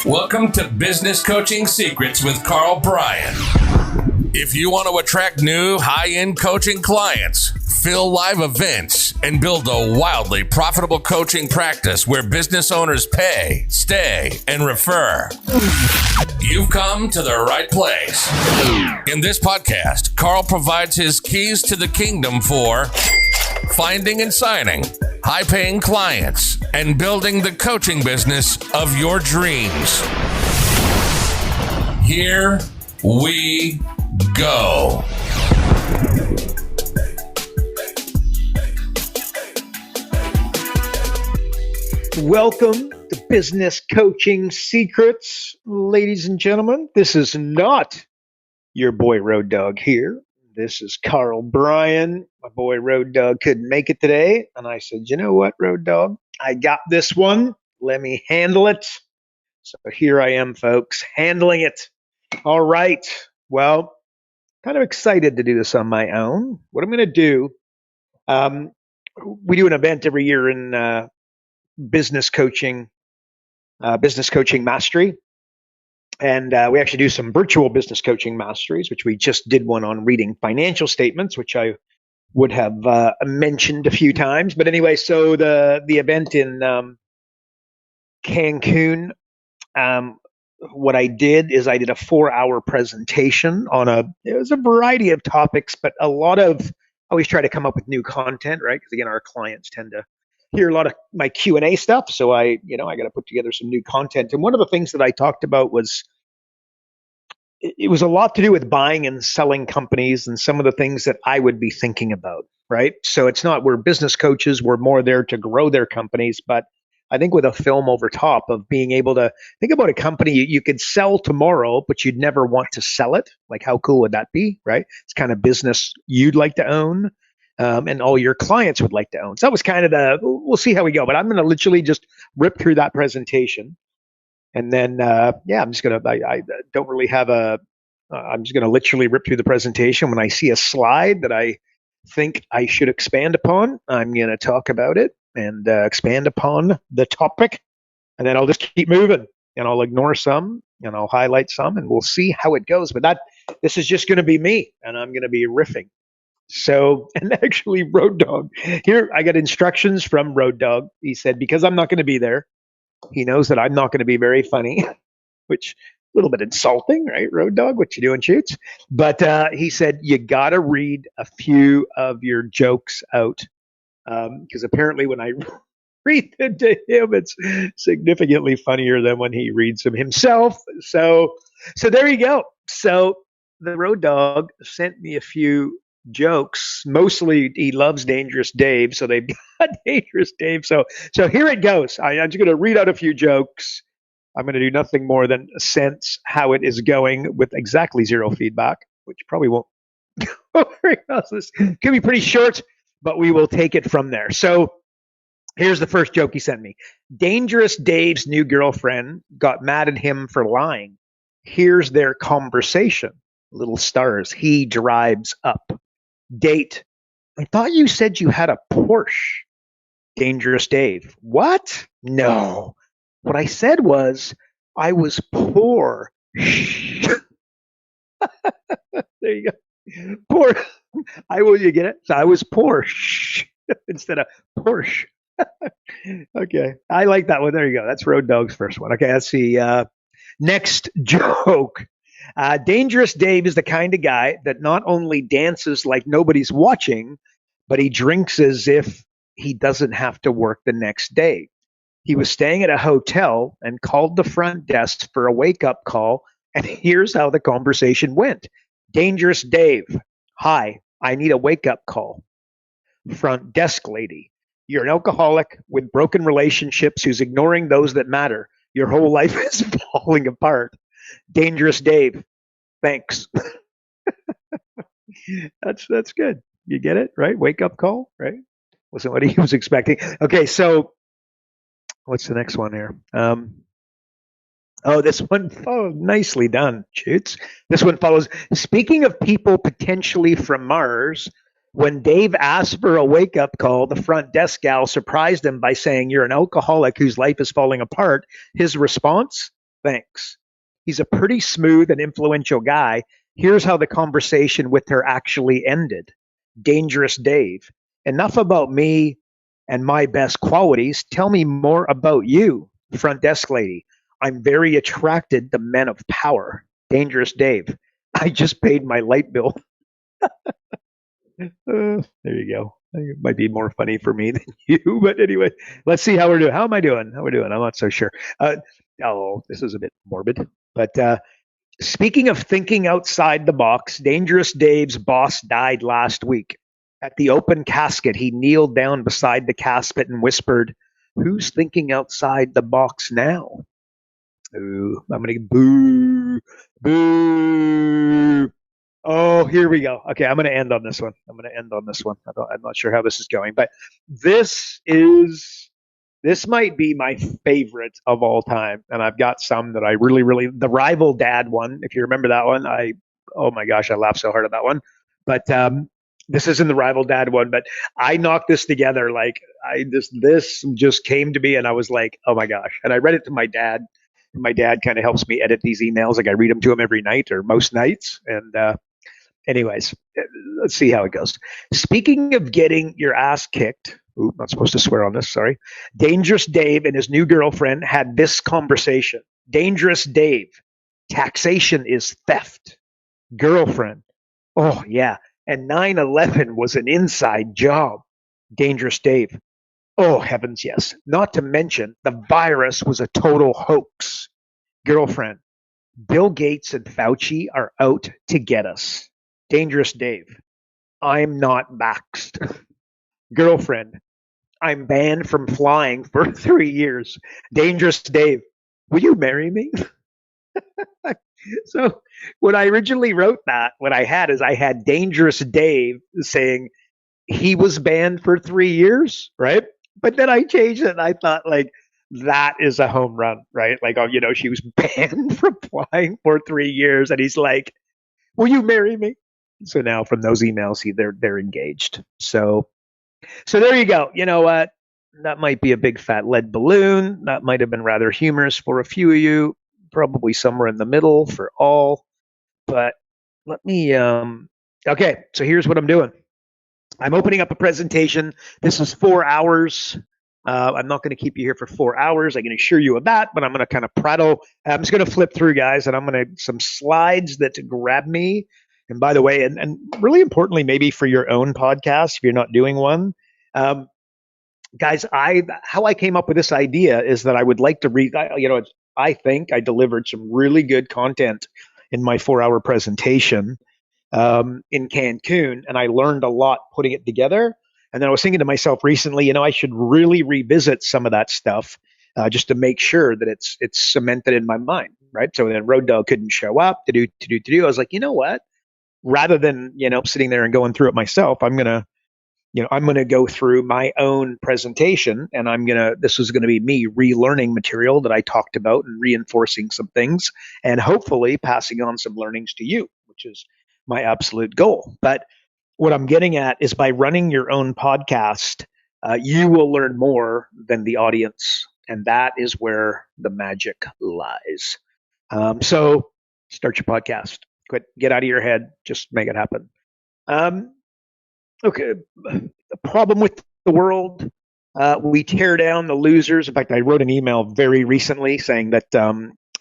Welcome to Business Coaching Secrets with Karl Bryan. If you want to attract new high-end coaching clients, fill live events, and build a wildly profitable coaching practice where business owners pay, stay, and refer, you've come to the right place. In this podcast, Karl provides his keys to the kingdom for finding and signing high-paying clients and building the coaching business of your dreams. Here we go. Welcome to Business Coaching Secrets, ladies and gentlemen. This is not your boy Road Dogg here. This is Karl Bryan. My boy Road Dogg couldn't make it today. And I said, you know what, Road Dogg? I got this one. Let me handle it. So here I am, folks, handling it. All right. Well, kind of excited to do this on my own. What I'm going to do, we do an event every year in business coaching mastery. And we actually do some virtual business coaching masteries, which we just did one on reading financial statements, which I would have mentioned a few times. But anyway, so the event in Cancun, what I did is I did a 4-hour presentation on it was a variety of topics, but a lot of, I always try to come up with new content, right? Because again, our clients tend to hear a lot of my Q&A stuff. So I got to put together some new content. And one of the things that I talked about was, it was a lot to do with buying and selling companies and some of the things that I would be thinking about, right? So it's not, we're business coaches, we're more there to grow their companies. But I think with a film over top of being able to think about a company you could sell tomorrow, but you'd never want to sell it. Like, how cool would that be, right? It's kind of business you'd like to own. And all your clients would like to own. So that was kind of we'll see how we go. But I'm going to literally just rip through that presentation. And then, I'm just going to, I don't really have I'm just going to literally rip through the presentation. When I see a slide that I think I should expand upon, I'm going to talk about it and expand upon the topic. And then I'll just keep moving and I'll ignore some and I'll highlight some and we'll see how it goes. But this is just going to be me and I'm going to be riffing. So, and actually Road Dogg, here I got instructions from Road Dogg. He said, because I'm not going to be there, he knows that I'm not going to be very funny, which a little bit insulting, right? Road Dogg, what you doing, Shoots? But he said, you got to read a few of your jokes out. Because apparently when I read them to him, it's significantly funnier than when he reads them himself. So there you go. So the Road Dogg sent me a few jokes. Mostly he loves Dangerous Dave, so they've got Dangerous Dave. So here it goes. I'm just going to read out a few jokes. I'm going to do nothing more than sense how it is going with exactly zero feedback, which probably won't go very well. This could be pretty short, but we will take it from there. So here's the first joke he sent me. Dangerous Dave's new girlfriend got mad at him for lying. Here's their conversation. Little stars. He drives up. Date. I thought you said you had a Porsche. Dangerous Dave. What? No. What I said was I was poor. There you go. Poor. You get it? So I was Porsche instead of Porsche. Okay. I like that one. There you go. That's Road Dogg's first one. Okay. Let's see. Next joke. Dangerous Dave is the kind of guy that not only dances like nobody's watching, but he drinks as if he doesn't have to work the next day. He was staying at a hotel and called the front desk for a wake-up call, and here's how the conversation went. Dangerous Dave, hi, I need a wake-up call. Front desk lady, you're an alcoholic with broken relationships who's ignoring those that matter. Your whole life is falling apart. Dangerous Dave, thanks. That's good. You get it, right? Wake up call, right? Wasn't what he was expecting. Okay, so what's the next one here? This one, nicely done, Shoots. This one follows. Speaking of people potentially from Mars, when Dave asked for a wake-up call, the front desk gal surprised him by saying, you're an alcoholic whose life is falling apart. His response, Thanks. He's a pretty smooth and influential guy. Here's how the conversation with her actually ended. Dangerous Dave. Enough about me and my best qualities. Tell me more about you, front desk lady. I'm very attracted to men of power. Dangerous Dave. I just paid my light bill. There you go. I think it might be more funny for me than you, but anyway, let's see how we're doing. How am I doing? How are we doing? I'm not so sure. This is a bit morbid, but speaking of thinking outside the box, Dangerous Dave's boss died last week. At the open casket, he kneeled down beside the casket and whispered, "Who's thinking outside the box now?" Ooh, I'm gonna boo, boo. Oh, here we go. Okay, I'm going to end on this one. I'm not sure how this is going, but this is this might be my favorite of all time, and I've got some that I really the rival dad one. If you remember that one, oh my gosh, I laughed so hard at that one. But this isn't the rival dad one, but I knocked this together. Like this just came to me, and I was like, oh my gosh, and I read it to my dad. My dad kind of helps me edit these emails. Like I read them to him every night or most nights, and anyways, let's see how it goes. Speaking of getting your ass kicked, ooh, not supposed to swear on this, sorry. Dangerous Dave and his new girlfriend had this conversation. Dangerous Dave, taxation is theft. Girlfriend, oh yeah, and 9/11 was an inside job. Dangerous Dave, oh heavens yes. Not to mention the virus was a total hoax. Girlfriend, Bill Gates and Fauci are out to get us. Dangerous Dave, I'm not vaxxed. Girlfriend, I'm banned from flying for 3 years. Dangerous Dave, will you marry me? So when I originally wrote that, what I had is I had Dangerous Dave saying he was banned for 3 years, right? But then I changed it and I thought like that is a home run, right? Like, oh, she was banned from flying for 3 years, and he's like, "Will you marry me?" So now from those emails, they're engaged. So there you go. You know what? That might be a big fat lead balloon. That might have been rather humorous for a few of you. Probably somewhere in the middle for all. But let me. Okay, so here's what I'm doing. I'm opening up a presentation. This is 4 hours. I'm not going to keep you here for 4 hours. I can assure you of that, but I'm going to kind of prattle. I'm just going to flip through, guys, and I'm going to some slides that grab me. And by the way, and really importantly, maybe for your own podcast, if you're not doing one, guys, how I came up with this idea is that I would like to read. I think I delivered some really good content in my 4 hour presentation in Cancun, and I learned a lot putting it together. And then I was thinking to myself recently, I should really revisit some of that stuff just to make sure that it's cemented in my mind, right? So then Road Dog couldn't show up to do. I was like, you know what? Rather than sitting there and going through it myself, I'm gonna go through my own presentation, and this is gonna be me relearning material that I talked about and reinforcing some things, and hopefully passing on some learnings to you, which is my absolute goal. But what I'm getting at is by running your own podcast, you will learn more than the audience, and that is where the magic lies. So start your podcast. Get out of your head. Just make it happen. Okay. The problem with the world, we tear down the losers. In fact, I wrote an email very recently saying that,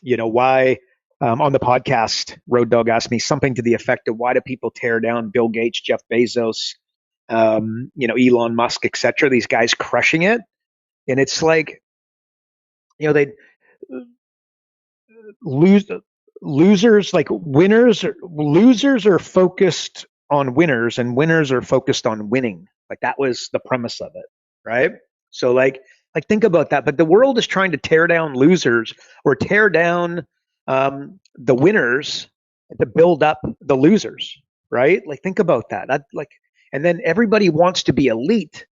why on the podcast, Road Dog asked me something to the effect of why do people tear down Bill Gates, Jeff Bezos, Elon Musk, etc. These guys crushing it. And it's like, they losers, like losers are focused on winners, and winners are focused on winning. Like that was the premise of it, right? So like think about that. But the world is trying to tear down losers or tear down the winners to build up the losers, right? Like think about that. And then everybody wants to be elite,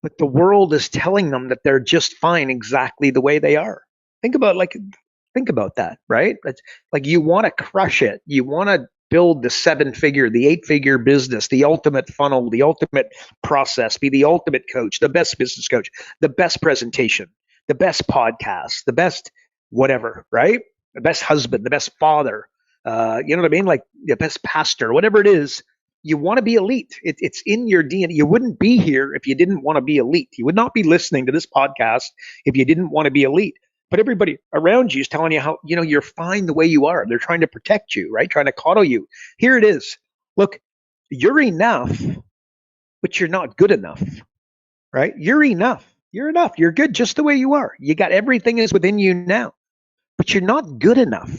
but the world is telling them that they're just fine exactly the way they are. Think about that, right? It's like you want to crush it. You want to build the 7-figure, the 8-figure business, the ultimate funnel, the ultimate process, be the ultimate coach, the best business coach, the best presentation, the best podcast, the best whatever, right? the best husband, the best father, you know what I mean? Like the best pastor, whatever it is, you want to be elite. It's in your DNA. You wouldn't be here if you didn't want to be elite. You would not be listening to this podcast if you didn't want to be elite. But everybody around you is telling you how, you're fine the way you are. They're trying to protect you, right? Trying to coddle you. Here it is. Look, you're enough, but you're not good enough, right? You're enough. You're enough. You're good just the way you are. You got everything is within you now, but you're not good enough.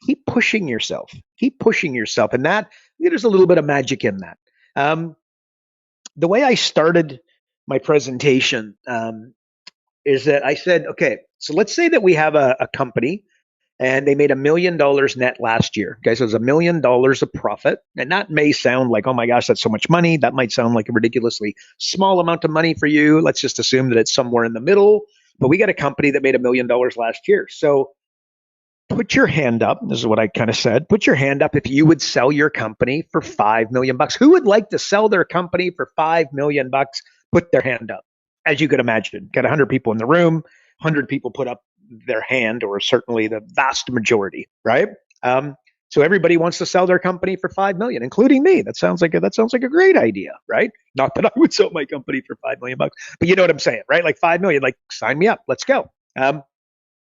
Keep pushing yourself. Keep pushing yourself. And that, there's a little bit of magic in that. The way I started my presentation is that I said, okay, so let's say that we have a company and they made $1 million net last year. Okay, so it's $1 million of profit. And that may sound like, oh my gosh, that's so much money. That might sound like a ridiculously small amount of money for you. Let's just assume that it's somewhere in the middle. But we got a company that made $1 million last year. So put your hand up. This is what I kind of said. Put your hand up if you would sell your company for $5 million. Who would like to sell their company for $5 million? Put their hand up. As you could imagine, got 100 people in the room, 100 people put up their hand, or certainly the vast majority, right? So everybody wants to sell their company for $5 million, including me. That sounds like a great idea, right? Not that I would sell my company for $5 million, but you know what I'm saying, right? Like $5 million, like sign me up, let's go.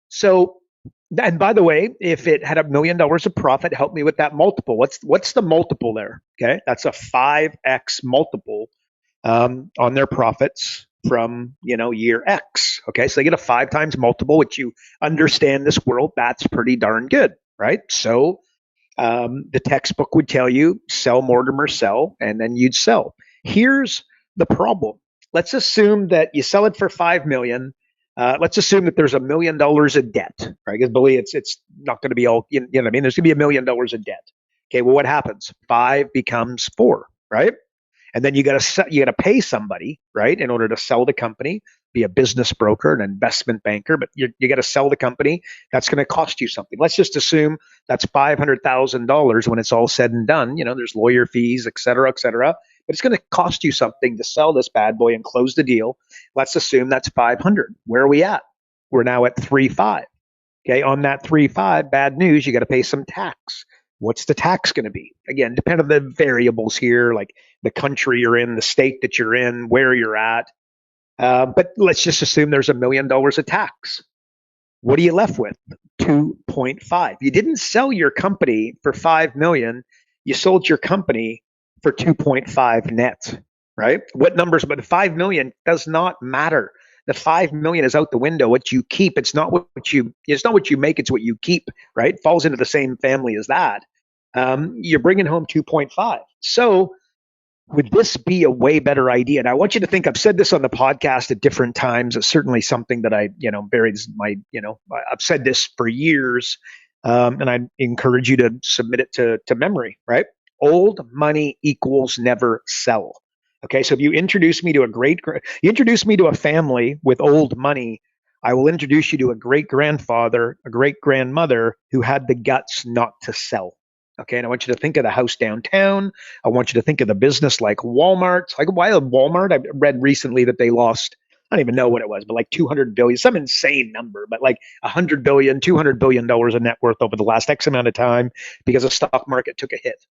So, and by the way, if it had $1 million of profit, help me with that multiple. What's the multiple there? Okay, that's a 5x multiple on their profits from year X. Okay, so they get a 5 times multiple, which you understand this world, that's pretty darn good, right? So the textbook would tell you sell, Mortimer, sell, and then you'd sell. Here's the problem. Let's assume that you sell it for $5 million. Let's assume that there's $1 million of debt, right? Because believe it's not going to be all, you know what I mean? There's going to be $1 million of debt. Okay, well, what happens? 5 becomes 4, right? And then you got to pay somebody, right, in order to sell the company. Be a business broker, an investment banker, but you got to sell the company. That's going to cost you something. Let's just assume that's $500,000 when it's all said and done. There's lawyer fees, et cetera, et cetera. But it's going to cost you something to sell this bad boy and close the deal. Let's assume that's 500. Where are we at? We're now at 3.5. Okay, on that 3.5, bad news, you got to pay some tax. What's the tax going to be? Again, depend on the variables here, like the country you're in, the state that you're in, where you're at. But let's just assume there's $1 million of tax. What are you left with? 2.5. You didn't sell your company for 5 million. You sold your company for 2.5 net, right? What numbers? But 5 million does not matter. The 5 million is out the window. What you keep, it's not what you make, it's what you keep, right? Falls into the same family as that. You're bringing home 2.5. So would this be a way better idea? And I want you to think, I've said this on the podcast at different times. It's certainly something that I've said this for years. And I encourage you to submit it to memory, right? Old money equals never sell. Okay, so if you introduce me to a family with old money, I will introduce you to a great grandfather, a great grandmother who had the guts not to sell. Okay, and I want you to think of the house downtown. I want you to think of the business like Walmart. Like, why Walmart? I read recently that they lost, I don't even know what it was, but like 200 billion, some insane number, but like 100 billion, $200 billion of net worth over the last X amount of time because the stock market took a hit.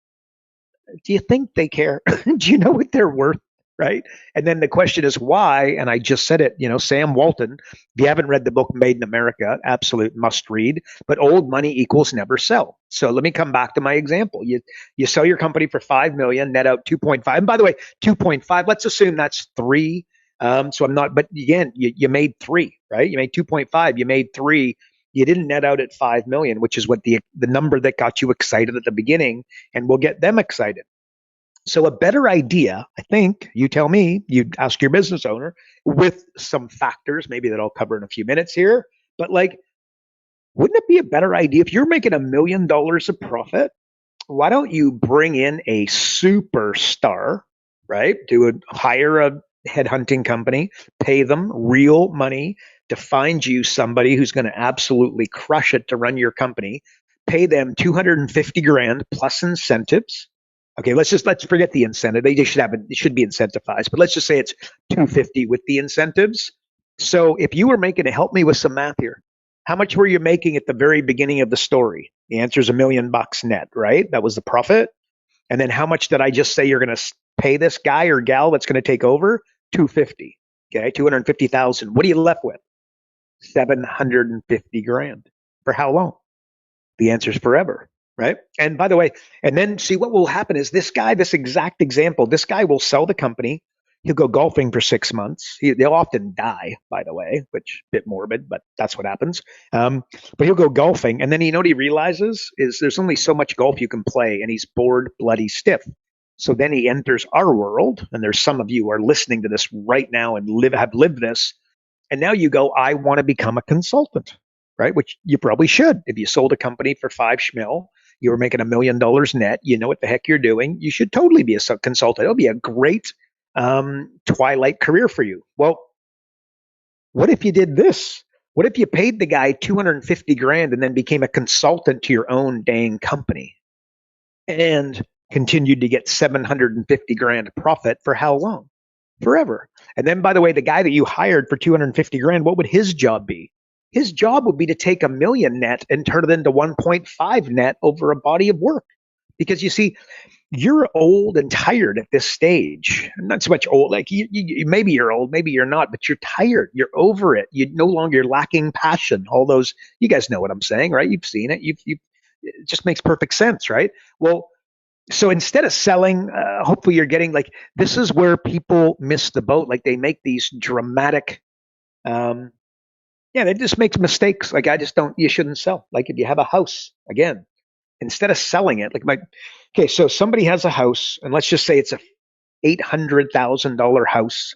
Do you think they care? Do you know what they're worth? Right. And then the question is why? And I just said it, Sam Walton, if you haven't read the book Made in America, absolute must read, but old money equals never sell. So let me come back to my example. You sell your company for 5 million, net out 2.5. And by the way, 2.5, let's assume that's 3. So I'm not, but again, you made 3, right? You made 2.5, you made 3. You didn't net out at 5 million, which is what the number that got you excited at the beginning, and we'll get them excited. So a better idea, I think, you tell me, you ask your business owner with some factors, maybe that I'll cover in a few minutes here, but like, wouldn't it be a better idea if you're making $1 million of profit? Why don't you bring in a superstar, right? Hire a headhunting company, pay them real money to find you somebody who's going to absolutely crush it to run your company, pay them 250 grand plus incentives. Okay, let's forget the incentive. They should be incentivized, but let's just say it's 250 with the incentives. So if you were help me with some math here. How much were you making at the very beginning of the story? The answer is $1 million net, right? That was the profit. And then how much did I just say you're going to pay this guy or gal that's going to take over? 250. Okay, 250,000. What are you left with? 750 grand. For how long? The answer is forever, right? And by the way, and then see what will happen is this guy, this exact example, this guy will sell the company. He'll go golfing for 6 months. They'll often die, by the way, which a bit morbid, but that's what happens. But he'll go golfing, and then you know what he realizes is there's only so much golf you can play, and he's bored, bloody stiff. So then he enters our world, and there's some of you who are listening to this right now and have lived this, and now you go, I want to become a consultant, right? Which you probably should. If you sold a company for 5 schmil, you were making $1 million net, you know what the heck you're doing. You should totally be a consultant. It'll be a great twilight career for you. Well, what if you did this? What if you paid the guy 250 grand and then became a consultant to your own dang company and continued to get 750 grand profit for how long? Forever. And then, by the way, the guy that you hired for 250 grand, what would his job be? His job would be to take $1 million net and turn it into 1.5 net over a body of work. Because you see, you're old and tired at this stage. Not so much old, like maybe you're old, maybe you're not, but you're tired. You're over it. You no longer lacking passion. All those, you guys know what I'm saying, right? You've seen it. It just makes perfect sense, right? Well, so instead of selling, hopefully you're getting like, this is where people miss the boat. Like they make these dramatic, they just make mistakes. Like you shouldn't sell. Like if you have a house, again, instead of selling it, okay, so somebody has a house, and let's just say it's a $800,000 house.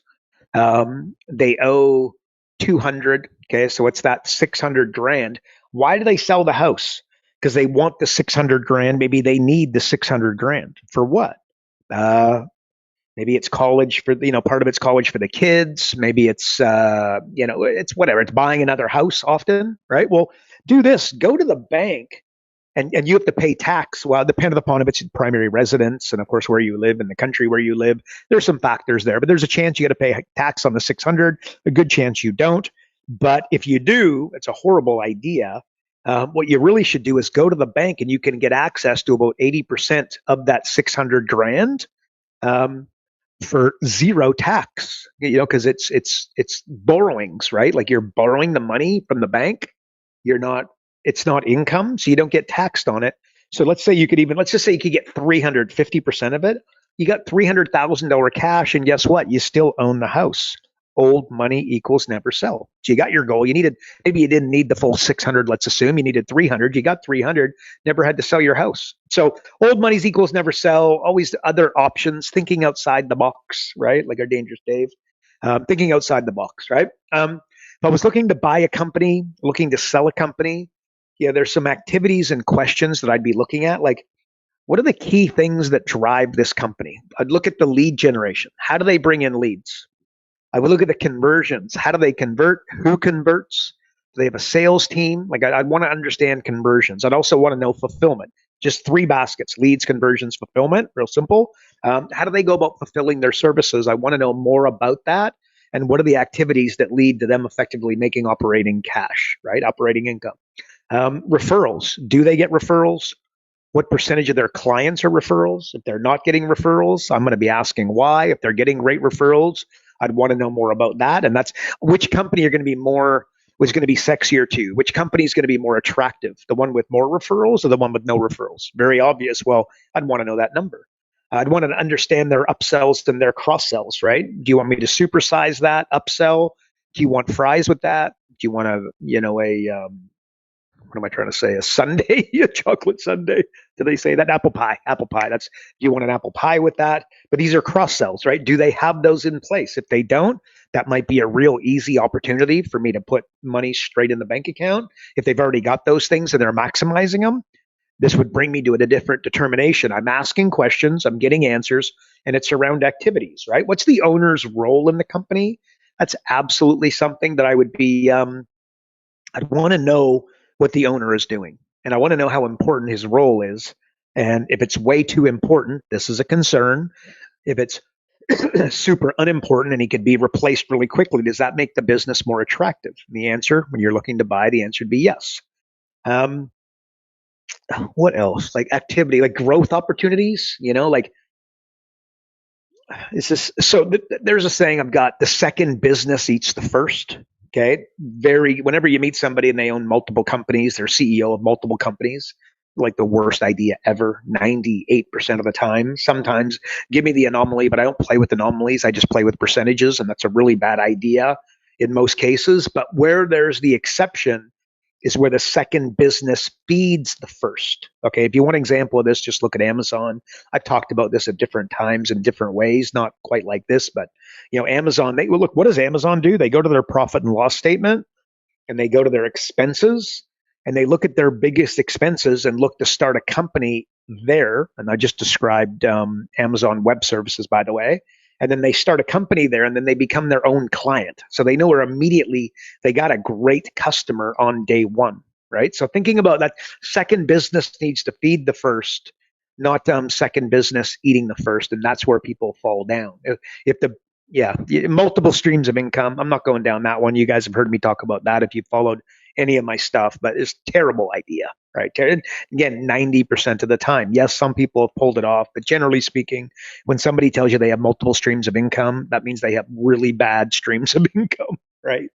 They owe 200. Okay, so what's that? 600 grand. Why do they sell the house? Because they want the 600 grand. Maybe they need the 600 grand for what? Maybe it's college for, part of it's college for the kids. Maybe it's, it's whatever. It's buying another house often, right? Well, do this. Go to the bank. And you have to pay tax. Well, depending upon if it's primary residence and, of course, where you live in the country where you live. There's some factors there, but there's a chance you got to pay tax on the 600. A good chance you don't. But if you do, it's a horrible idea. What you really should do is go to the bank, and you can get access to about 80% of that 600 grand for zero tax. Because it's borrowings, right? Like you're borrowing the money from the bank. It's not income, so you don't get taxed on it. So let's just say you could get 350% of it. You got $300,000 cash, and guess what? You still own the house. Old money equals never sell. So you got your goal. Maybe you didn't need the full 600. Let's assume you needed 300. You got 300. Never had to sell your house. So old money equals never sell. Always other options. Thinking outside the box, right? Like our Dangerous Dave. Thinking outside the box, right? If I was looking to buy a company, looking to sell a company, there's some activities and questions that I'd be looking at. Like, what are the key things that drive this company? I'd look at the lead generation. How do they bring in leads? I would look at the conversions. How do they convert? Who converts? Do they have a sales team? Like, I'd want to understand conversions. I'd also want to know fulfillment. Just 3 baskets: leads, conversions, fulfillment. Real simple. How do they go about fulfilling their services? I want to know more about that. And what are the activities that lead to them effectively making operating cash, right? Operating income. Referrals. Do they get referrals? What percentage of their clients are referrals? If they're not getting referrals, I'm going to be asking why. If they're getting great referrals, I'd want to know more about that. And that's which company was going to be sexier to. Which company is going to be more attractive? The one with more referrals or the one with no referrals? Very obvious. Well, I'd want to know that number. I'd want to understand their upsells and their cross-sells, right? Do you want me to supersize that upsell? Do you want fries with that? Do you want what am I trying to say? A sundae, a chocolate sundae. Do they say that? Apple pie. Do you want an apple pie with that? But these are cross sells, right? Do they have those in place? If they don't, that might be a real easy opportunity for me to put money straight in the bank account. If they've already got those things and they're maximizing them, this would bring me to a different determination. I'm asking questions, I'm getting answers, and it's around activities, right? What's the owner's role in the company? That's absolutely something that I would be, I'd want to know what the owner is doing. And I want to know how important his role is. And if it's way too important, this is a concern. If it's super unimportant and he could be replaced really quickly, does that make the business more attractive? And the answer, when you're looking to buy, the answer would be yes. Um, what else? Like activity, like growth opportunities, like is this so there's a saying I've got: the second business eats the first. Okay. Whenever you meet somebody and they own multiple companies, they're CEO of multiple companies, like the worst idea ever, 98% of the time. Sometimes give me the anomaly, but I don't play with anomalies. I just play with percentages. And that's a really bad idea in most cases. But where there's the exception is where the second business feeds the first. Okay, if you want an example of this, just look at Amazon. I've talked about this at different times in different ways, not quite like this, but Amazon. Look. What does Amazon do? They go to their profit and loss statement, and they go to their expenses, and they look at their biggest expenses and look to start a company there. And I just described Amazon Web Services, by the way. And then they start a company there, and then they become their own client. So they know immediately they got a great customer on day one, right? So thinking about that, second business needs to feed the first, not second business eating the first, and that's where people fall down. If the yeah, multiple streams of income. I'm not going down that one. You guys have heard me talk about that if you followed any of my stuff, but it's a terrible idea, right? Again, 90% of the time. Yes, some people have pulled it off, but generally speaking, when somebody tells you they have multiple streams of income, that means they have really bad streams of income, right?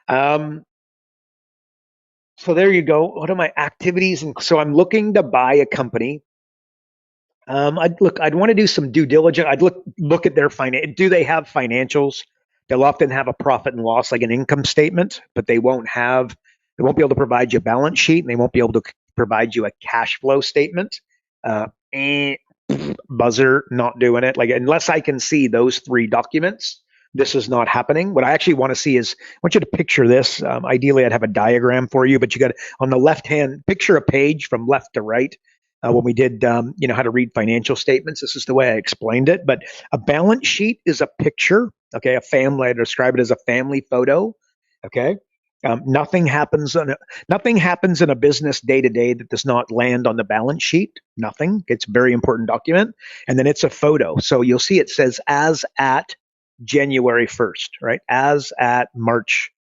Um, so there you go. What are my activities? And so I'm looking to buy a company. I'd want to do some due diligence. I'd look at their finance. Do they have financials? They'll often have a profit and loss, like an income statement, but they won't be able to provide you a balance sheet, and they won't be able to provide you a cash flow statement. Uh, eh, Buzzer, not doing it. Like, unless I can see those three documents, this is not happening. What I actually want to see is, I want you to picture this. Ideally, I'd have a diagram for you, but you got on the left hand, picture a page from left to right. When we did, how to read financial statements, this is the way I explained it. But a balance sheet is a picture. Okay, a family. I describe it as a family photo. Okay, nothing happens in a business day to day that does not land on the balance sheet. Nothing. It's a very important document, and then it's a photo. So you'll see it says as at January 1st, right? As at March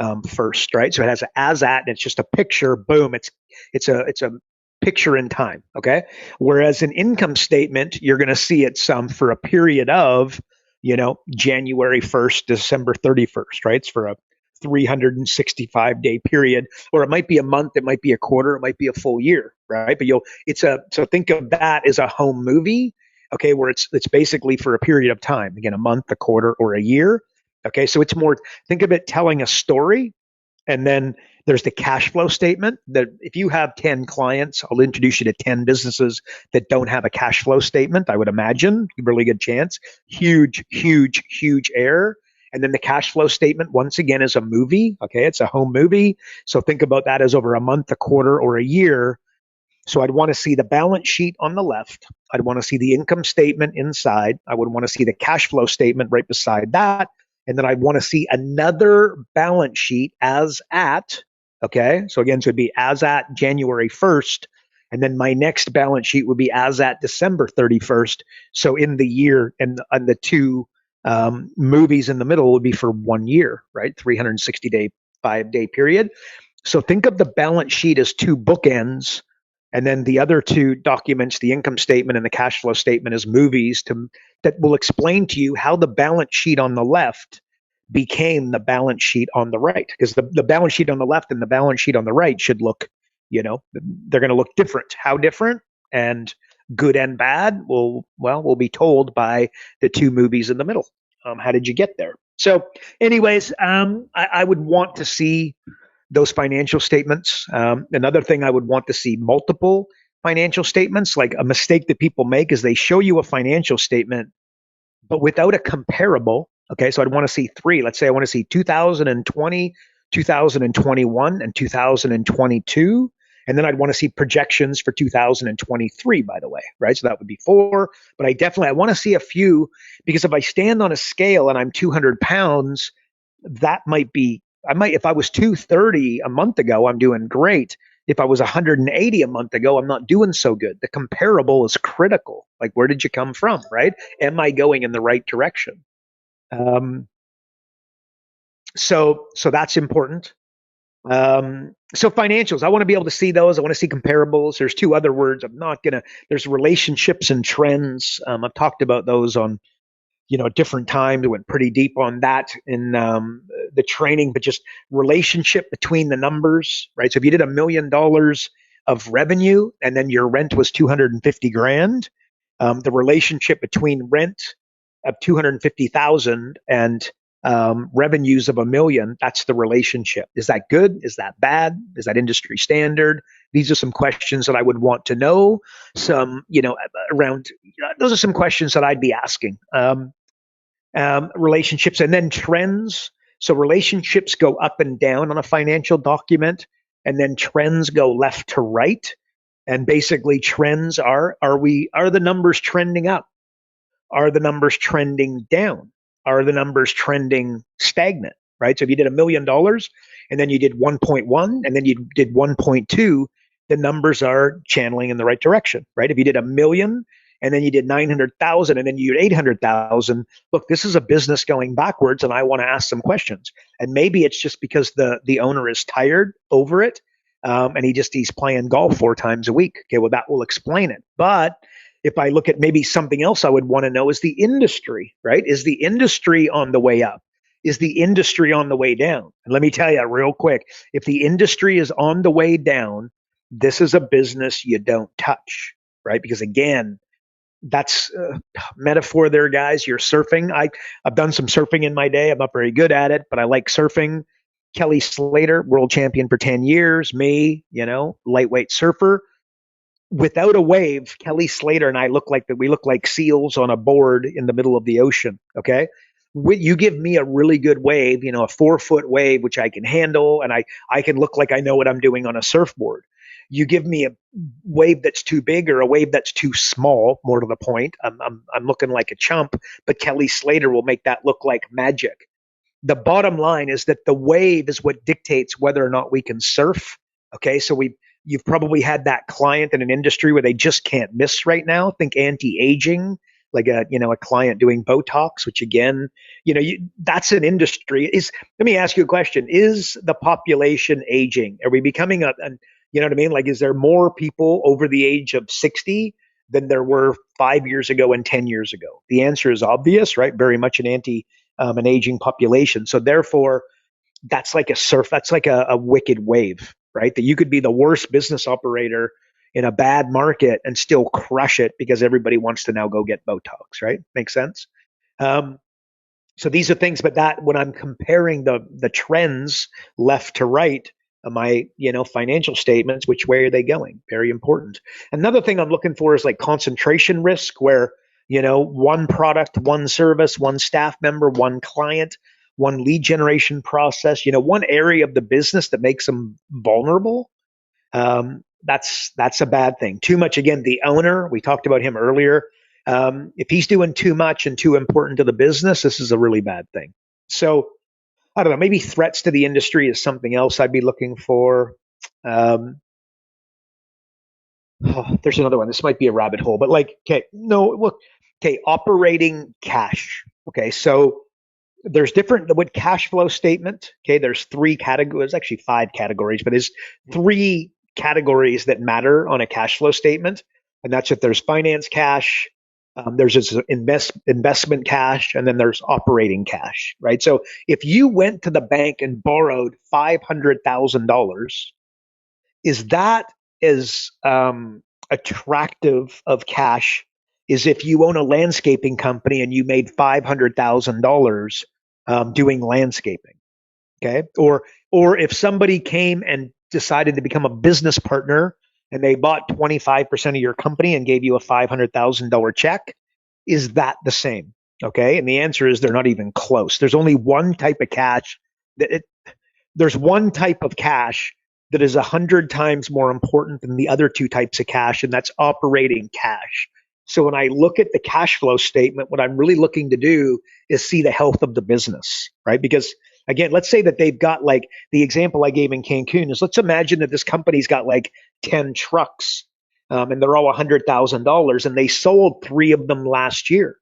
1st, right? So it has as at, and it's just a picture. Boom. It's a picture in time. Okay. Whereas an income statement, you're going to see it for a period of, January 1st, December 31st, right? It's for a 365-day period, or it might be a month, it might be a quarter, it might be a full year, right? But so think of that as a home movie, okay, where it's basically for a period of time, again, a month, a quarter, or a year. Okay. So it's more, think of it telling a story. And then there's the cash flow statement that if you have 10 clients, I'll introduce you to 10 businesses that don't have a cash flow statement. I would imagine really good chance, huge, huge, huge error. And then the cash flow statement, once again, is a movie. Okay. It's a home movie. So think about that as over a month, a quarter, or a year. So I'd want to see the balance sheet on the left. I'd want to see the income statement inside. I would want to see the cash flow statement right beside that. And then I'd want to see another balance sheet as at, okay? So again, so it'd be as at January 1st. And then my next balance sheet would be as at December 31st. So in the year, and the two movies in the middle would be for 1 year, right? 360-day, 5-day period. So think of the balance sheet as two bookends, and then the other two documents, the income statement and the cash flow statement, as movies that will explain to you how the balance sheet on the left became the balance sheet on the right. Because the balance sheet on the left and the balance sheet on the right should look, they're going to look different. How different? And good and bad we'll be told by the two movies in the middle. How did you get there? So anyways, I would want to see those financial statements. Another thing I would want to see multiple financial statements. Like, a mistake that people make is they show you a financial statement, but without a comparable. Okay, so I'd want to see three. Let's say I want to see 2020, 2021, and 2022. And then I'd want to see projections for 2023, by the way, right? So that would be four. But I want to see a few, because if I stand on a scale and I'm 200 pounds, that might be, if I was 230 a month ago, I'm doing great. If I was 180 a month ago, I'm not doing so good. The comparable is critical. Like, where did you come from, right? Am I going in the right direction? Um, so that's important. So financials, I want to be able to see those. I want to see comparables. There's two other words. I'm not gonna. There's relationships and trends. I've talked about those on different times. I went pretty deep on that in the training, but just relationship between the numbers, right? So if you did $1 million of revenue and then your rent was 250 grand, the relationship between rent of 250,000 and revenues of 1 million, that's the relationship. Is that good? Is that bad? Is that industry standard? These are some questions that I would want to know. Some, around, those are some questions that I'd be asking. Relationships and then trends. So relationships go up and down on a financial document, and then trends go left to right. And basically, trends are the numbers trending up? Are the numbers trending down? Are the numbers trending stagnant? Right. So if you did $1 million and then you did 1.1 and then you did 1.2, the numbers are channeling in the right direction. Right. If you did a million and then you did 900,000 and then you did 800,000, look, this is a business going backwards, and I want to ask some questions. And maybe it's just because the owner is tired over it, and he's playing golf 4 times a week. Okay, well, that will explain it. But if I look at maybe something else, I would want to know, is the industry, right? Is the industry on the way up? Is the industry on the way down? And let me tell you real quick, if the industry is on the way down, this is a business you don't touch, right? Because again, that's metaphor there, guys. You're surfing. I've done some surfing in my day. I'm not very good at it, but I like surfing. Kelly Slater, world champion for 10 years. Me, lightweight surfer. Without a wave, Kelly Slater and I look like that. We look like seals on a board in the middle of the ocean. Okay. You give me a really good wave, a 4-foot wave, which I can handle, and I can look like I know what I'm doing on a surfboard. You give me a wave that's too big or a wave that's too small, more to the point, I'm looking like a chump, but Kelly Slater will make that look like magic. The bottom line is that the wave is what dictates whether or not we can surf. Okay, so you've probably had that client in an industry where they just can't miss right now. Think anti-aging, like a client doing Botox, which again, that's an industry. Let me ask you a question: is the population aging? Are we becoming you know what I mean? Like, is there more people over the age of 60 than there were 5 years ago and 10 years ago? The answer is obvious, right? Very much an aging population. So therefore, that's like a surf. That's like a wicked wave, right? That you could be the worst business operator in a bad market and still crush it because everybody wants to now go get Botox, right? Makes sense. So these are things, but that when I'm comparing the trends left to right, my financial statements, which way are they going? Very important. Another thing I'm looking for is like concentration risk, where one product, one service, one staff member, one client, one lead generation process, one area of the business that makes them vulnerable. That's a bad thing. Too much, again, the owner, we talked about him earlier. If he's doing too much and too important to the business, this is a really bad thing. So I don't know, maybe threats to the industry is something else I'd be looking for. There's another one. This might be a rabbit hole, but operating cash. Okay, so there's different with cash flow statement. Okay, there's 3 categories, actually 5 categories, but there's 3 categories that matter on a cash flow statement, and that's if there's finance cash, there's this investment cash, and then there's operating cash, right? So if you went to the bank and borrowed $500,000, is that as attractive of cash as if you own a landscaping company and you made $500,000 doing landscaping? Okay, or if somebody came and decided to become a business partner and they bought 25% of your company and gave you a $500,000 check, is that the same? Okay, and the answer is they're not even close. There's only one type of cash there's one type of cash that is 100 times more important than the other 2 types of cash, and that's operating cash. So when I look at the cash flow statement, what I'm really looking to do is see the health of the business, right? Because Again, let's say that they've got like the example I gave in Cancun is let's imagine that this company's got like 10 trucks and they're all $100,000 and they sold three of them last year.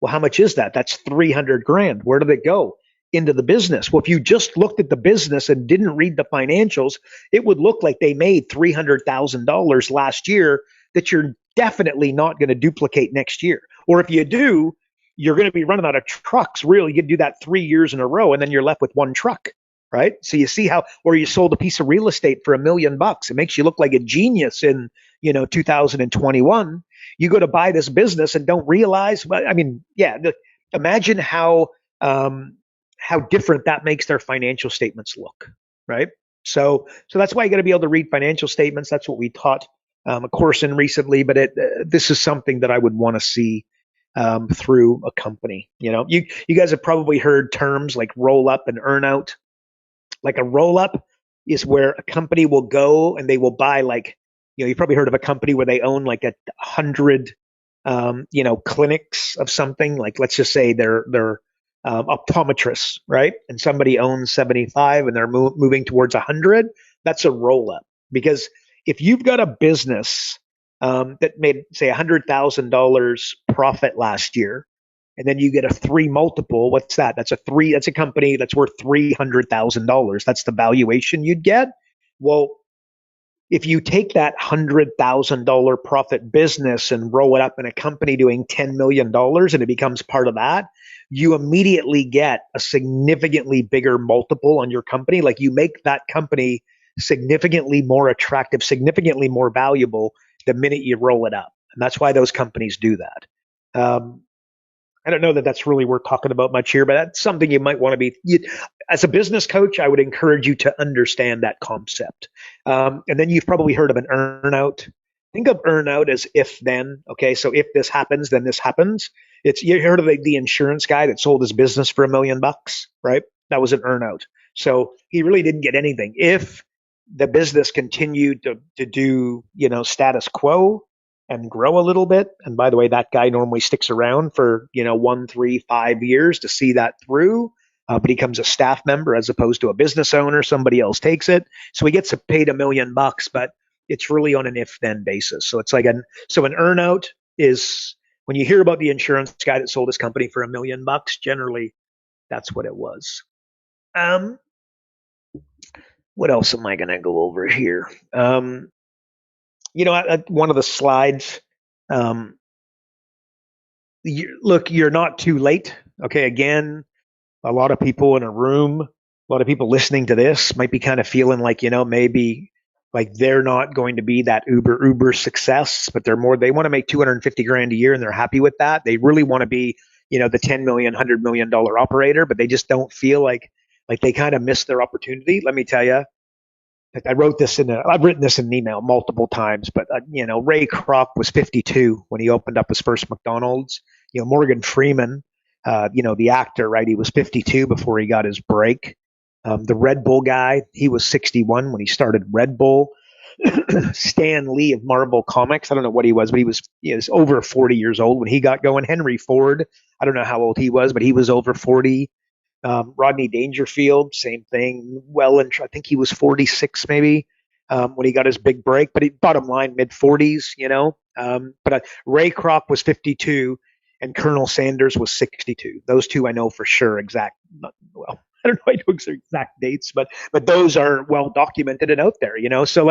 Well, how much is that? That's 300 grand. Where did it go? Into the business. Well, if you just looked at the business and didn't read the financials, it would look like they made $300,000 last year that you're definitely not going to duplicate next year. Or if you do, you're going to be running out of trucks. Really, you can do that 3 years in a row, and then you're left with one truck, right? So you see how, or you sold a piece of real estate for $1 million. It makes you look like a genius in 2021. You go to buy this business and don't realize. Well, I mean, yeah. Imagine how different that makes their financial statements look, right? So that's why you got to be able to read financial statements. That's what we taught a course in recently, but this is something that I would want to see through a company. You guys have probably heard terms like roll up and earn out. Like a roll up is where a company will go and they will buy like, you've probably heard of a company where they own like 100, clinics of something. Like let's just say they're optometrists, right? And somebody owns 75 and they're moving towards 100. That's a roll up because if you've got a business that made say $100,000 profit last year, and then you get a 3 multiple. What's that? That's a company that's worth $300,000. That's the valuation you'd get. Well, if you take that $100,000 profit business and roll it up in a company doing $10 million and it becomes part of that, you immediately get a significantly bigger multiple on your company. Like you make that company significantly more attractive, significantly more valuable the minute you roll it up. And that's why those companies do that. I don't know that that's really worth talking about much here, but that's something you might want to be. As a business coach, I would encourage you to understand that concept. And then you've probably heard of an earnout. Think of earnout as if then. Okay, so if this happens, then this happens. You heard of the insurance guy that sold his business for $1 million, right? That was an earnout. So he really didn't get anything. If the business continued to do status quo and grow a little bit. And by the way, that guy normally sticks around for 1, 3, 5 years to see that through. But he becomes a staff member as opposed to a business owner. Somebody else takes it, so he gets paid $1 million. But it's really on an if-then basis. So it's like an earnout is when you hear about the insurance guy that sold his company for $1 million. Generally, that's what it was. What else am I going to go over here? One of the slides, you're not too late. Okay, again, a lot of people in a room, a lot of people listening to this might be kind of feeling like, maybe like they're not going to be that uber success, but they want to make 250 grand a year and they're happy with that. They really want to be, the 10 million, $100 million operator, but they just don't feel like they kind of missed their opportunity. Let me tell you, I've written this in an email multiple times, but Ray Kroc was 52 when he opened up his first McDonald's. Morgan Freeman, the actor, right? He was 52 before he got his break. The Red Bull guy, he was 61 when he started Red Bull. Stan Lee of Marvel Comics, I don't know what he was, but he was over 40 years old when he got going. Henry Ford, I don't know how old he was, but he was over 40. Rodney Dangerfield, same thing. I think he was 46 maybe when he got his big break, but bottom line, mid 40s, But Ray Kroc was 52 and Colonel Sanders was 62. Those two I know for sure I don't know exact dates, but those are well documented and out there, So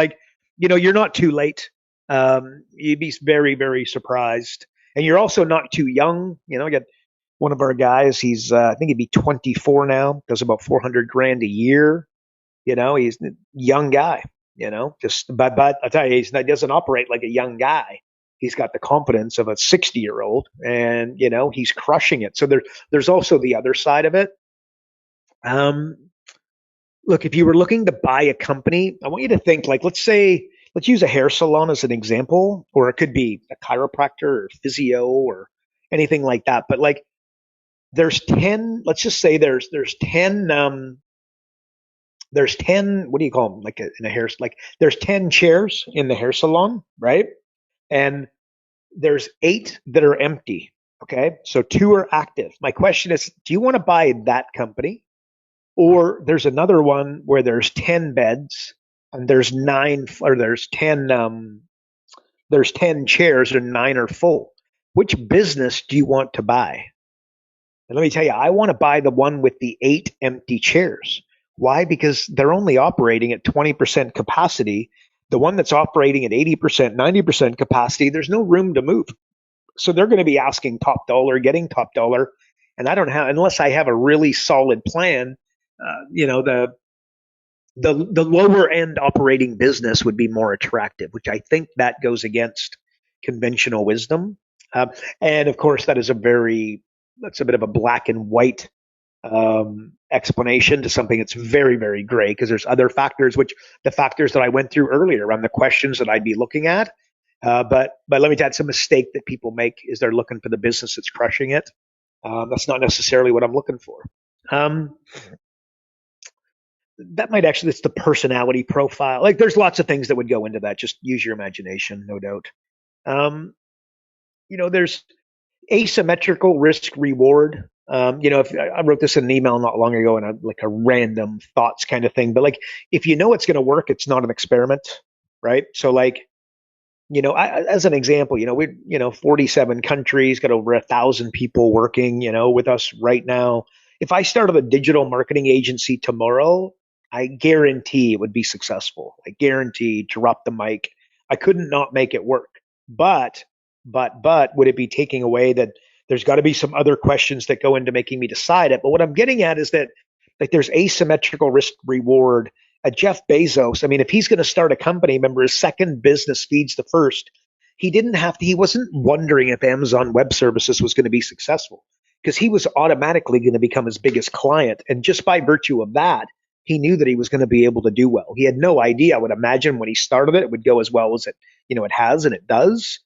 you're not too late. You'd be very, very surprised. And you're also not too young. I got one of our guys, I think he'd be 24 now, does about 400 grand a year. He's a young guy, but I tell you, he doesn't operate like a young guy. He's got the confidence of a 60-year-old and, he's crushing it. So there's also the other side of it. Look, if you were looking to buy a company, I want you to think let's use a hair salon as an example, or it could be a chiropractor or physio or anything like that. But there's 10, let's just say there's 10 what do you call them, in a hair, there's 10 chairs in the hair salon, right? And there's 8 that are empty. Okay, so 2 are active. My question is, do you want to buy that company Or there's another one where there's 10 beds and there's 10 chairs and 9 are full. Which business do you want to buy? And let me tell you, I want to buy the one with the 8 empty chairs. Why? Because they're only operating at 20% capacity. The one that's operating at 80%, 90% capacity, there's no room to move. So they're going to be asking top dollar, getting top dollar. And I don't have, unless I have a really solid plan, the lower end operating business would be more attractive, which I think that goes against conventional wisdom. Um, and of course, that's a bit of a black and white explanation to something that's very, very gray, because there's other factors, which the factors that I went through earlier around the questions that I'd be looking at. But let me tell you, it's a mistake that people make is they're looking for the business that's crushing it. That's not necessarily what I'm looking for. Um, that might actually, it's the personality profile. Like there's lots of things that would go into that. Just use your imagination, no doubt. Um, there's asymmetrical risk reward. If I wrote this in an email not long ago, and like a random thoughts kind of thing, but like if you know it's going to work, it's not an experiment, right? So like, as an example, we 47 countries, got over 1,000 people working, with us right now. If I started a digital marketing agency tomorrow, I guarantee it would be successful. I guarantee, drop the mic. I couldn't not make it work. But would it be taking away that there's got to be some other questions that go into making me decide it? But what I'm getting at is that like there's asymmetrical risk reward. Jeff Bezos, I mean, if he's going to start a company, remember his second business feeds the first. He wasn't wondering if Amazon Web Services was going to be successful, because he was automatically going to become his biggest client. And just by virtue of that, he knew that he was going to be able to do well. He had no idea, I would imagine, when he started it would go as well as it has, and it does.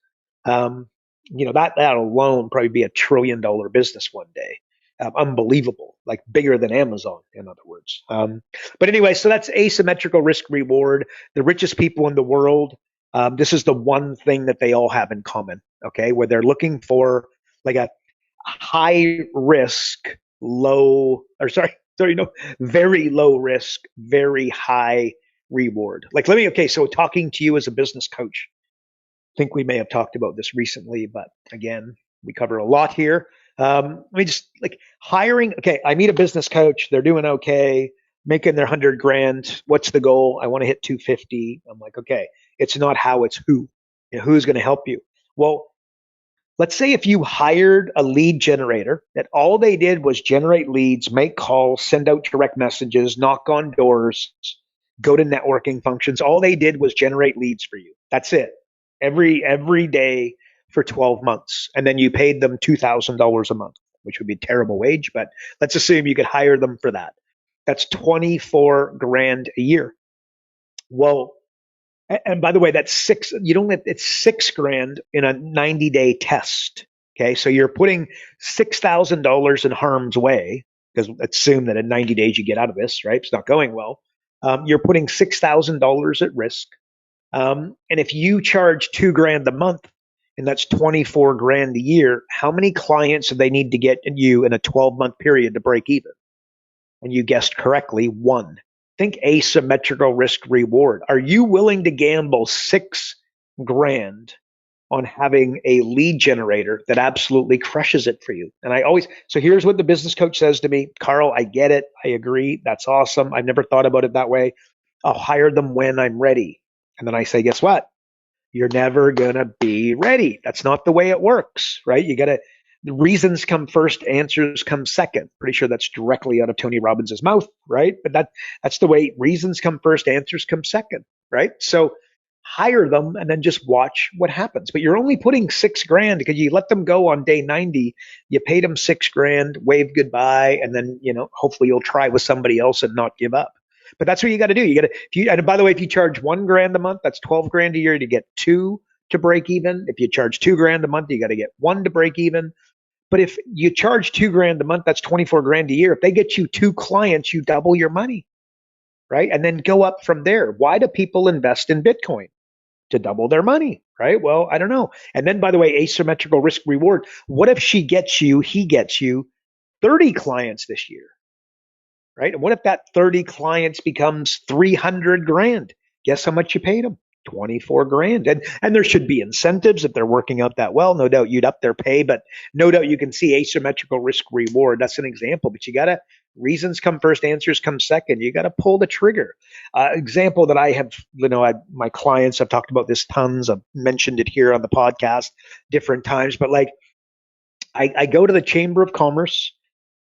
Um, that alone probably be $1 trillion business one day. Unbelievable, like bigger than Amazon, in other words. But anyway, so that's asymmetrical risk reward. The richest people in the world, this is the one thing that they all have in common, okay, where they're looking for like a high risk, very low risk, very high reward. So talking to you as a business coach, I think we may have talked about this recently, but again, we cover a lot here. Let me just like hiring. Okay, I meet a business coach. They're doing okay, making their 100 grand. What's the goal? I want to hit 250. I'm like, okay, it's not how, it's who. Who's going to help you? Well, let's say if you hired a lead generator that all they did was generate leads, make calls, send out direct messages, knock on doors, go to networking functions. All they did was generate leads for you. That's it. Every day for 12 months. And then you paid them $2,000 a month, which would be a terrible wage, but let's assume you could hire them for that. That's 24 grand a year. Well, and by the way, that's it's 6 grand in a 90-day test. Okay. So you're putting $6,000 in harm's way, because assume that in 90 days you get out of this, right? It's not going well. You're putting $6,000 at risk. And if you charge 2 grand a month, and that's 24 grand a year, how many clients do they need to get you in a 12-month period to break even? And you guessed correctly, one. Think asymmetrical risk reward. Are you willing to gamble 6 grand on having a lead generator that absolutely crushes it for you? So here's what the business coach says to me: Karl, I get it. I agree. That's awesome. I've never thought about it that way. I'll hire them when I'm ready. And then I say, guess what? You're never going to be ready. That's not the way it works, right? The reasons come first, answers come second. Pretty sure that's directly out of Tony Robbins' mouth, right? But that's the way. Reasons come first, answers come second, right? So hire them and then just watch what happens. But you're only putting 6 grand because you let them go on day 90. You paid them 6 grand, wave goodbye, and then hopefully you'll try with somebody else and not give up. But that's what you got to do. And by the way, if you charge 1 grand a month, that's 12 grand a year to get 2 to break even. If you charge 2 grand a month, you got to get 1 to break even. But if you charge 2 grand a month, that's 24 grand a year. If they get you 2 clients, you double your money, right? And then go up from there. Why do people invest in Bitcoin? To double their money, right? Well, I don't know. And then, by the way, asymmetrical risk reward. What if he gets you 30 clients this year? right? And what if that 30 clients becomes 300 grand? Guess how much you paid them? 24 grand. And there should be incentives if they're working out that well. No doubt you'd up their pay, but no doubt you can see asymmetrical risk reward. That's an example, but you got to, reasons come first, answers come second. You got to pull the trigger. Example that I have, my clients, I've talked about this tons. I've mentioned it here on the podcast different times, but like I go to the Chamber of Commerce.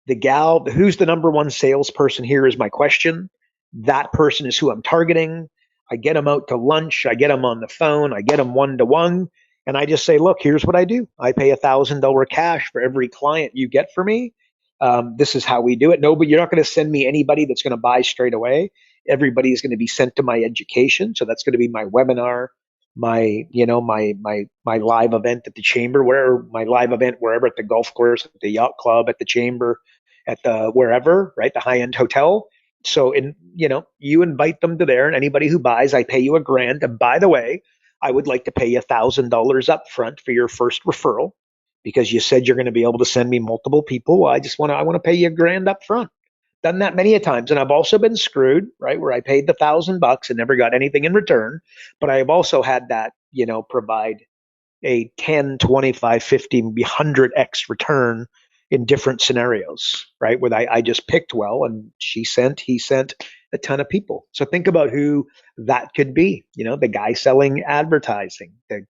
The gal, who's the number one salesperson here is my question. That person is who I'm targeting. I get them out to lunch. I get them on the phone. I get them one to one. And I just say, look, here's what I do. I pay $1,000 cash for every client you get for me. This is how we do it. No, but you're not going to send me anybody that's going to buy straight away. Everybody is going to be sent to my education. So that's going to be my webinar, my live event at the chamber, where my live event wherever, at the golf course, at the yacht club, at the chamber, at the wherever, right, the high end hotel. So you invite them to there, and anybody who buys, I pay you $1,000. And by the way, I would like to pay you $1,000 up front for your first referral, because you said you're going to be able to send me multiple people. Well, I want to pay you $1,000 up front. Done that many a times. And I've also been screwed, right, where I paid the $1,000 and never got anything in return. But I have also had that, provide a 10, 25, 50, maybe 100x return in different scenarios, right? Where I just picked well, and he sent a ton of people. So think about who that could be. The guy selling advertising, the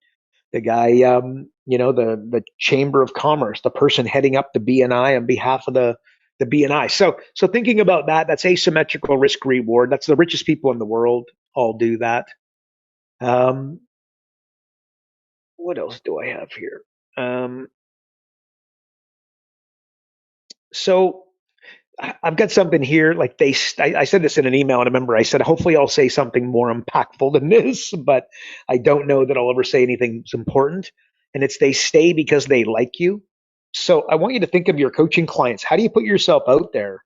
guy, the Chamber of Commerce, the person heading up the BNI on behalf of the BNI. So thinking about that, that's asymmetrical risk reward. That's the richest people in the world all do that. What else do I have here? So I've got something here. Like I said this in an email, and I remember I said, hopefully I'll say something more impactful than this, but I don't know that I'll ever say anything that's important. And it's, they stay because they like you. So I want you to think of your coaching clients. How do you put yourself out there?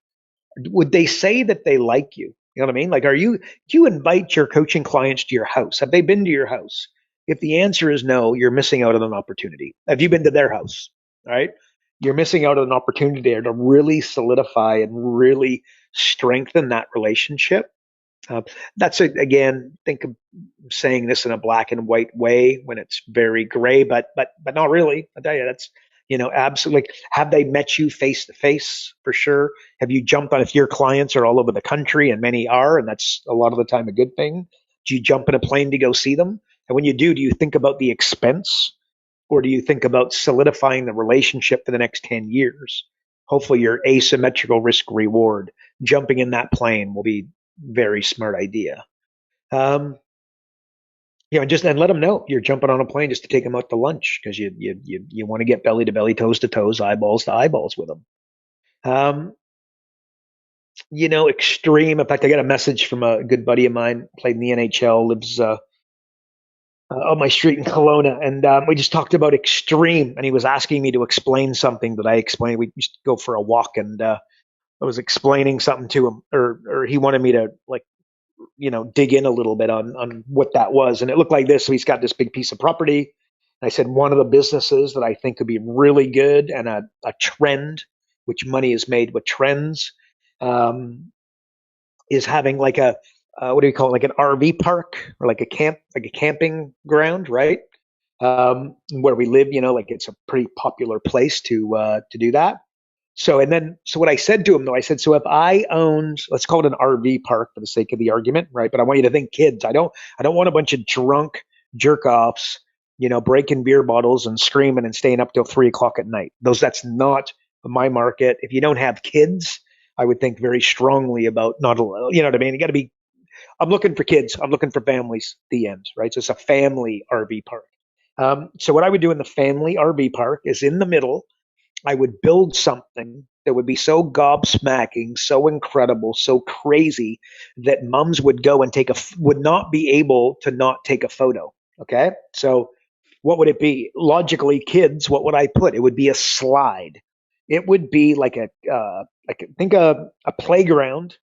Would they say that they like you? You know what I mean? Like, do you invite your coaching clients to your house? Have they been to your house? If the answer is no, you're missing out on an opportunity. Have you been to their house? All right. You're missing out on an opportunity there to really solidify and really strengthen that relationship. Uh, again, think of saying this in a black and white way when it's very gray, but not really. I tell you, that's absolutely. Have they met you face to face? For sure. Have you jumped on? If your clients are all over the country, and many are, and that's a lot of the time a good thing, do you jump in a plane to go see them? And when you do you think about the expense, or do you think about solidifying the relationship for the next 10 years? Hopefully your asymmetrical risk reward, jumping in that plane, will be very smart idea. And let them know you're jumping on a plane just to take them out to lunch, because you want to get belly to belly, toes to toes, eyeballs to eyeballs with them. Extreme. In fact, I got a message from a good buddy of mine, played in the NHL, lives on my street in Kelowna, and we just talked about extreme, and he was asking me to explain something that I explained. We used to go for a walk, and I was explaining something to him, or he wanted me to dig in a little bit on what that was. And it looked like this. So he's got this big piece of property. I said, one of the businesses that I think could be really good, and a trend, which money is made with trends, is having like a, what do you call it? Like an RV park, or like a camping ground, right? Where we live, like it's a pretty popular place to do that. So what I said to him, though, I said, so if I owned, let's call it an RV park for the sake of the argument, right? But I want you to think kids. I don't want a bunch of drunk jerk offs, breaking beer bottles and screaming and staying up till 3 o'clock at night. That's not my market. If you don't have kids, I would think very strongly about not, you know what I mean? You got to be, I'm looking for kids. I'm looking for families, the end, right? So it's a family RV park. So what I would do in the family RV park is, in the middle, I would build something that would be so gobsmacking, so incredible, so crazy, that moms would go and would not be able to not take a photo. Okay. So what would it be? Logically, kids, what would I put? It would be a slide. It would be like think a playground.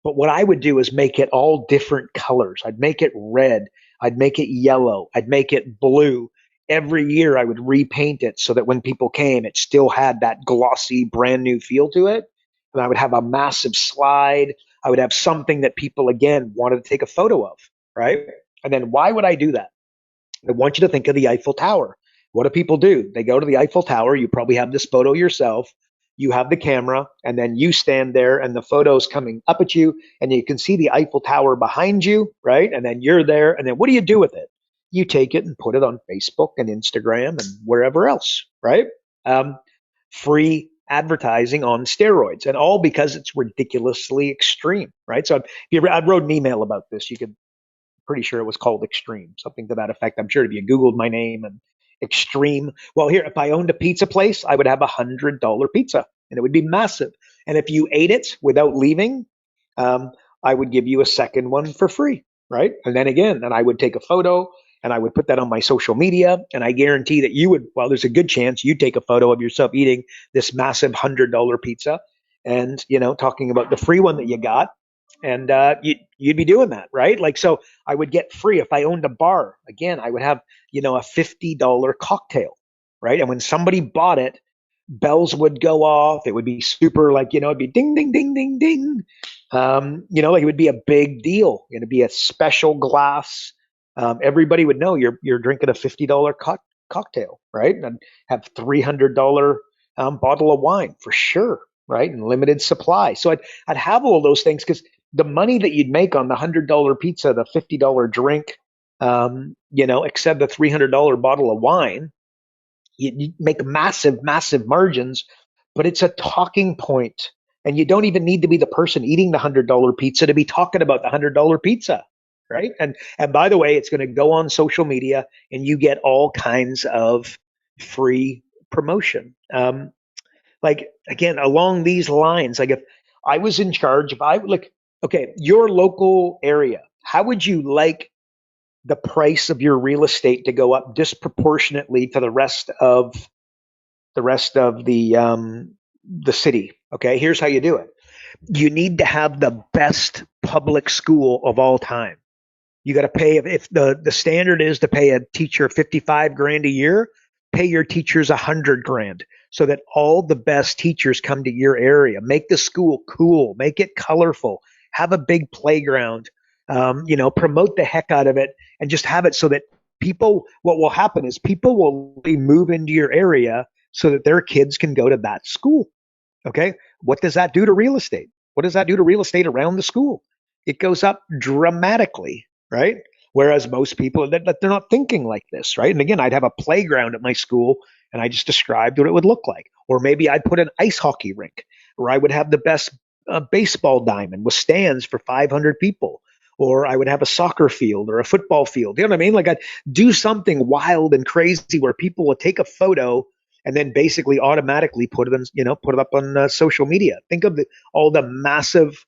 But what I would do is make it all different colors. I'd make it red. I'd make it yellow. I'd make it blue. Every year I would repaint it so that when people came, it still had that glossy, brand new feel to it. and I would have a massive slide. I would have something that people, again, wanted to take a photo of, right? And then why would I do that? I want you to think of the Eiffel Tower. What do people do? They go to the Eiffel Tower. You probably have this photo yourself. You have the camera, and then you stand there, and the photo's coming up at you, and you can see the Eiffel Tower behind you, right? And then you're there, and then what do you do with it? You take it and put it on Facebook and Instagram and wherever else, right? Um, Free advertising on steroids, and all because it's ridiculously extreme, right? So I wrote an email about this. You could pretty sure it was called Extreme, something to that effect. I'm sure if you Googled my name and Extreme, well, here, if I owned a pizza place, I would have $100 pizza and it would be massive. And if you ate it without leaving, um, I would give you a second one for free, right? And then again, and I would take a photo and I would put that on my social media. And I guarantee that you would, well, there's a good chance you take a photo of yourself eating this massive $100 pizza and, talking about the free one that you got, and you'd be doing that, right? Like, so I would get free if I owned a bar. Again, I would have a $50 cocktail, right? And when somebody bought it, bells would go off. It would be super, like, it'd be ding ding ding ding ding. Like, it would be a big deal. It'd be a special glass. Everybody would know you're drinking a $50 cocktail, right? And have $300 bottle of wine for sure, right? And limited supply. So I'd have all those things because the money that you'd make on the $100 pizza, the $50 drink, except the $300 bottle of wine, you'd make massive, massive margins. But it's a talking point, and you don't even need to be the person eating the $100 pizza to be talking about the $100 pizza, right? And by the way, it's going to go on social media, and you get all kinds of free promotion. Like, again, along these lines, like, if I was in charge, if I like, okay, your local area, how would you like the price of your real estate to go up disproportionately to the city? Okay, here's how you do it. You need to have the best public school of all time. You got to pay, if the standard is to pay a teacher 55 grand a year, pay your teachers 100 grand so that all the best teachers come to your area. Make the school cool, make it colorful, have a big playground, promote the heck out of it, and just have it so that what will happen is people will move into your area so that their kids can go to that school. Okay. What does that do to real estate? What does that do to real estate around the school? It goes up dramatically, right? Whereas most people, they're not thinking like this, right? And again, I'd have a playground at my school, and I just described what it would look like. Or maybe I'd put an ice hockey rink, or I would have the best baseball diamond with stands for 500 people. Or I would have a soccer field or a football field. You know what I mean? Like, I'd do something wild and crazy where people would take a photo and then basically automatically put it up on social media. Think of all the massive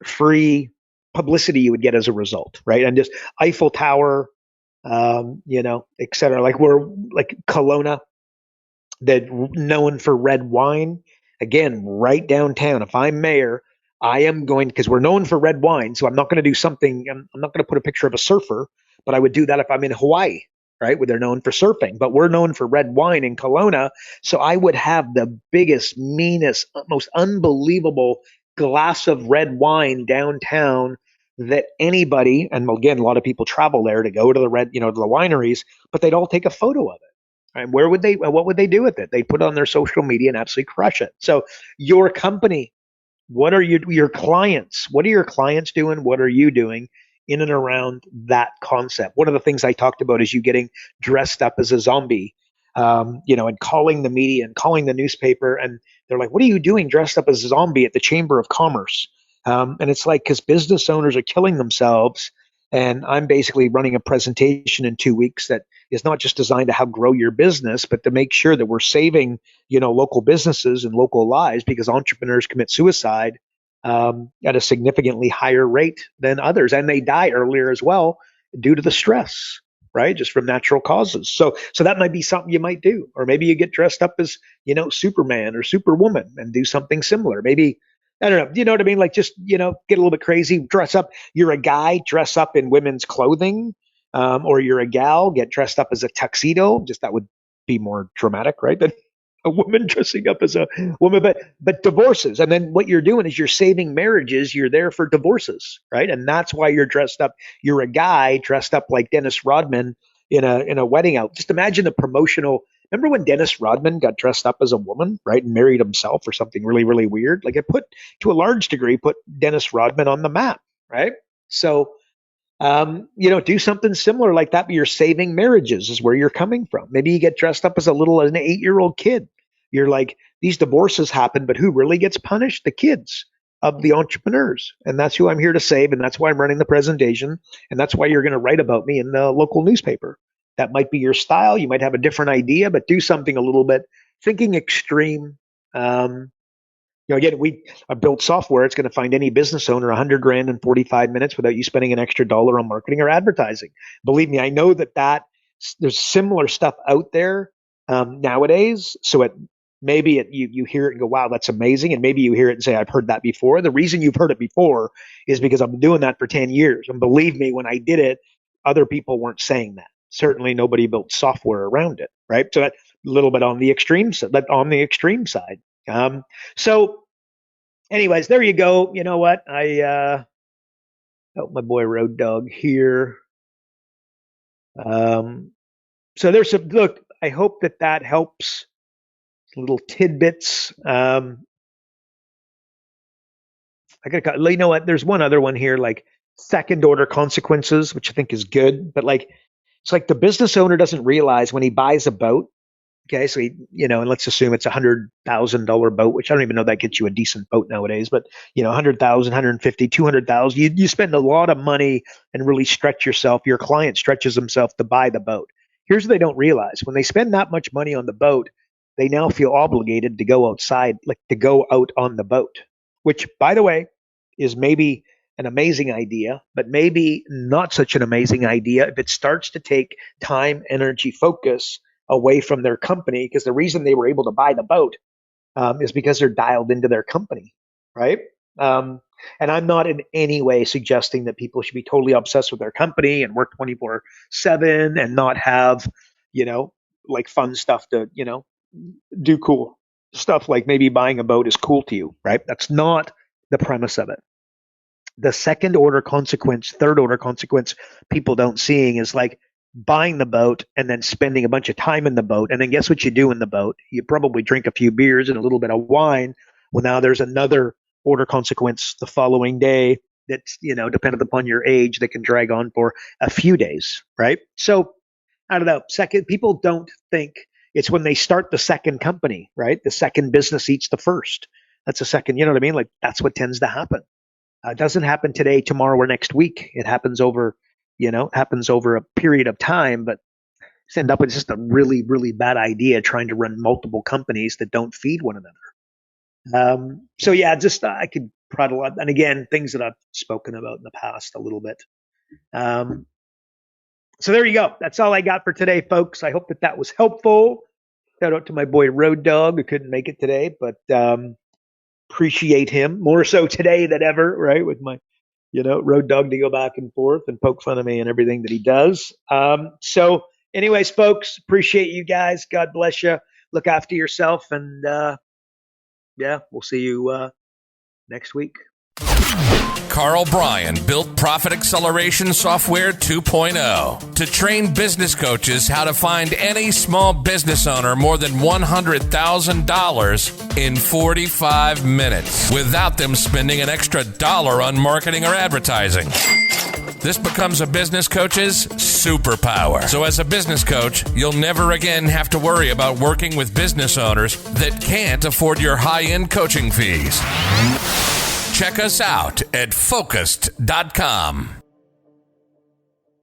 free publicity you would get as a result, right? And just Eiffel Tower, et cetera. Like, we're like Kelowna, that known for red wine. Again, right downtown. If I'm mayor, I am going, because we're known for red wine. So I'm not going to do something. I'm not going to put a picture of a surfer, but I would do that if I'm in Hawaii, right? Where they're known for surfing, but we're known for red wine in Kelowna. So I would have the biggest, meanest, most unbelievable glass of red wine downtown that anybody, and again, a lot of people travel there to go to to the wineries, but they'd all take a photo of it. And what would they do with it? They put it on their social media and absolutely crush it. So your company, what are your clients? What are your clients doing? What are you doing in and around that concept? One of the things I talked about is you getting dressed up as a zombie, and calling the media and calling the newspaper, and they're like, "What are you doing dressed up as a zombie at the Chamber of Commerce?" And it's like, because business owners are killing themselves, and I'm basically running a presentation in 2 weeks that is not just designed to help grow your business, but to make sure that we're saving, local businesses and local lives, because entrepreneurs commit suicide at a significantly higher rate than others, and they die earlier as well due to the stress, right? Just from natural causes. So that might be something you might do, or maybe you get dressed up as, Superman or Superwoman and do something similar. Maybe, I don't know. You know what I mean? Like, just, get a little bit crazy, dress up. You're a guy, dress up in women's clothing, or you're a gal, get dressed up as a tuxedo. Just that would be more dramatic, right? But a woman dressing up as a woman, but divorces. And then what you're doing is you're saving marriages. You're there for divorces, right? And that's why you're dressed up. You're a guy dressed up like Dennis Rodman in a wedding out. Just imagine the promotional. Remember when Dennis Rodman got dressed up as a woman, right, and married himself or something really, really weird? Like it put, to a large degree, put Dennis Rodman on the map, right? So do something similar like that, but you're saving marriages is where you're coming from. Maybe you get dressed up as an 8-year-old kid. You're like, these divorces happen, but who really gets punished? The kids of the entrepreneurs. And that's who I'm here to save. And that's why I'm running the presentation. And that's why you're going to write about me in the local newspaper. That might be your style. You might have a different idea, but do something a little bit thinking extreme. Again, I built software. It's going to find any business owner $100,000 in 45 minutes without you spending an extra dollar on marketing or advertising. Believe me, I know that there's similar stuff out there nowadays. So you hear it and go, wow, that's amazing. And maybe you hear it and say, I've heard that before. The reason you've heard it before is because I've been doing that for 10 years. And believe me, when I did it, other people weren't saying that. Certainly nobody built software around it, right? So that's a little bit on the extreme side. So anyways, there you go. You know what? I help my boy Road Dog here. So there's some look. I hope that helps. Little tidbits. I gotta. You know what? There's one other one here, like second order consequences, which I think is good. But like, it's like the business owner doesn't realize when he buys a boat. Okay, so and let's assume it's $100,000 boat, which I don't even know that gets you a decent boat nowadays, but 100,000, 150, 200,000. You spend a lot of money and really stretch yourself. Your client stretches himself to buy the boat. Here's what they don't realize: when they spend that much money on the boat, they now feel obligated to go outside, like to go out on the boat, which, by the way, is maybe an amazing idea, but maybe not such an amazing idea if it starts to take time, energy, focus away from their company, because the reason they were able to buy the boat is because they're dialed into their company, right? And I'm not in any way suggesting that people should be totally obsessed with their company and work 24/7 and not have, like fun stuff to, do cool stuff, like maybe buying a boat is cool to you, right? That's not the premise of it. The second order consequence, third order consequence people don't seeing is like buying the boat and then spending a bunch of time in the boat. And then guess what you do in the boat? You probably drink a few beers and a little bit of wine. Well, now there's another order consequence the following day that's, dependent upon your age, that can drag on for a few days, right? So I don't know. People don't think it's when they start the second company, right? The second business eats the first. That's a second, you know what I mean? Like that's what tends to happen. It doesn't happen today, tomorrow, or next week. It happens over a period of time, but end up with just a really, really bad idea trying to run multiple companies that don't feed one another. So yeah, I could prattle on, and again, things that I've spoken about in the past a little bit. So there you go. That's all I got for today, folks. I hope that was helpful. Shout out to my boy Road Dog, who couldn't make it today, but appreciate him more so today than ever, right? With my, Road Dog to go back and forth and poke fun of me and everything that he does. So anyways, folks, appreciate you guys. God bless you. Look after yourself. And we'll see you next week. Karl Bryan built Profit Acceleration Software 2.0 to train business coaches how to find any small business owner more than $100,000 in 45 minutes without them spending an extra dollar on marketing or advertising. This becomes a business coach's superpower. So as a business coach, you'll never again have to worry about working with business owners that can't afford your high-end coaching fees. Check us out at Focused.com.